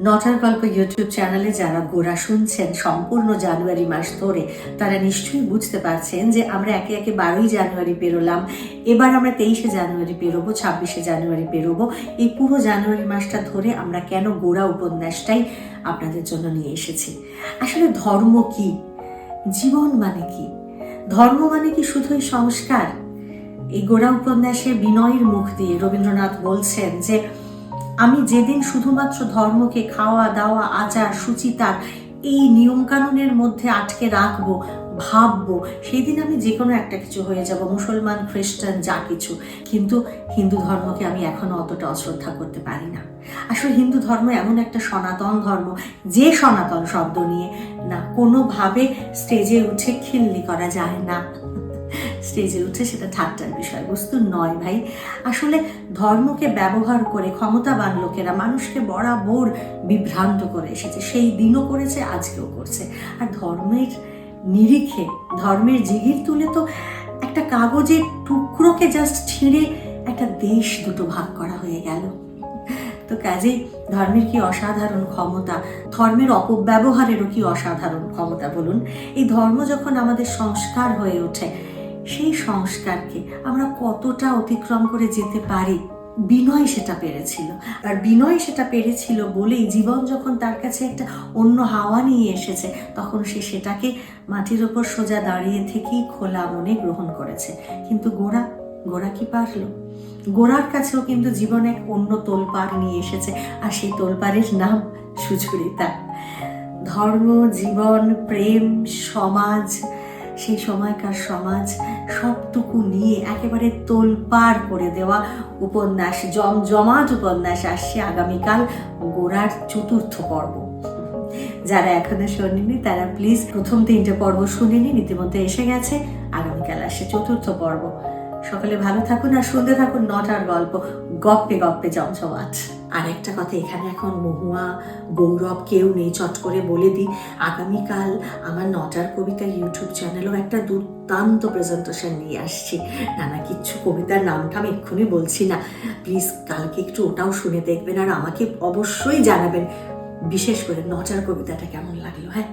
নটার গল্প ইউটিউব চ্যানেলে যারা গোড়া শুনছেন সম্পূর্ণ জানুয়ারি মাস ধরে, তারা নিশ্চয়ই বুঝতে পারছেন যে আমরা একে একে 12ই জানুয়ারি পেরোলাম, এবার আমরা 23শে জানুয়ারি পেরোবো, 26শে জানুয়ারি পেরোবো। এই পুরো জানুয়ারি মাসটা ধরে আমরা কেন গোড়া উপন্যাসটাই আপনাদের জন্য নিয়ে এসেছি। আসলে ধর্ম কি, জীবন মানে কি? ধর্ম মানে কি শুধুই সংস্কার? এই গোড়া উপন্যাসে বিনয়ের মুখ দিয়ে রবীন্দ্রনাথ বলছেন যে আমি যেদিন শুধুমাত্র ধর্মকে খাওয়া দাওয়া আচার সুচিতার এই নিয়মকানুনের মধ্যে আটকে রাখবো, ভাববো, সেই দিন আমি যে কোনো একটা কিছু হয়ে যাব, মুসলমান খ্রিস্টান যা কিছু। কিন্তু হিন্দু ধর্মকে আমি এখনো অতটা অশ্রদ্ধা করতে পারি না। আসলে হিন্দু ধর্ম এমন একটা সনাতন ধর্ম, যে সনাতন শব্দ নিয়ে না কোনোভাবে স্টেজে উঠে খিল্লি করা যায় না। স্টেজে উঠে সেটা ঠাট্টার বিষয়বস্তু নয় ভাই। আসলে ধর্মকে ব্যবহার করে ক্ষমতাবান লোকেরা মানুষকে বরাবর বিভ্রান্ত করে এসেছে, সেই দিনও করেছে, আজকেও করছে। আর ধর্মের নিরিখে, ধর্মের জিগির তুলে তো একটা কাগজের টুকরোকে জাস্ট ছিঁড়ে একটা দেশ দুটো ভাগ করা হয়ে গেল। তো কাজেই ধর্মের কি অসাধারণ ক্ষমতা, ধর্মের অপব্যবহারেরও কি অসাধারণ ক্ষমতা বলুন। এই ধর্ম যখন আমাদের সংস্কার হয়ে ওঠে, সেই সংস্কারকে আমরা কতটা অতিক্রম করে যেতে পারি। বিনয় সেটা পেরেছিল, আর বিনয় সেটা পেরেছিল বলেই জীবন যখন তার কাছে একটা অন্য হাওয়া নিয়ে এসেছে, তখন সে সেটাকে মাটির ওপর সোজা দাঁড়িয়ে থেকেই খোলা মনে গ্রহণ করেছে। কিন্তু গোরা কি পারলো? গোরার কাছেও কিন্তু জীবন এক অন্য তোলপাড় নিয়ে এসেছে, আর সেই তোলপাড়ের নাম সুচরিতা। ধর্ম, জীবন, প্রেম, সমাজ, সেই সময়কার সমাজ সবটুকু নিয়ে একেবারে তোলপাড় করে দেওয়া উপন্যাস, জমজমাট উপন্যাস আসছে আগামীকাল, গোরার 4র্থ পর্ব। যারা এখনো শোনেনি তারা প্লিজ প্রথম 3টে পর্ব শুনে নিন, ইতিমধ্যে এসে গেছে। আগামীকাল আসছে 4র্থ পর্ব। সকালে ভালো থাকুন আর শুনতে থাকুন নটার গল্প, গপ্পে গপ্পে জমজমাট। আর একটা কথা, এখানে এখন মহুয়া, গৌরব কেউ নেই, চট করে বলে দিই, আগামীকাল আমার নটার কবিতা ইউটিউব চ্যানেলেও একটা দুর্দান্ত প্রেজেন্টেশন নিয়ে আসছি। নানা কিচ্ছু কবিতার নামটা আমি এক্ষুনি বলছি না, প্লিজ কালকে একটু ওটাও শুনে দেখবেন, আর আমাকে অবশ্যই জানাবেন বিশেষ করে নটার কবিতাটা কেমন লাগলো। হ্যাঁ।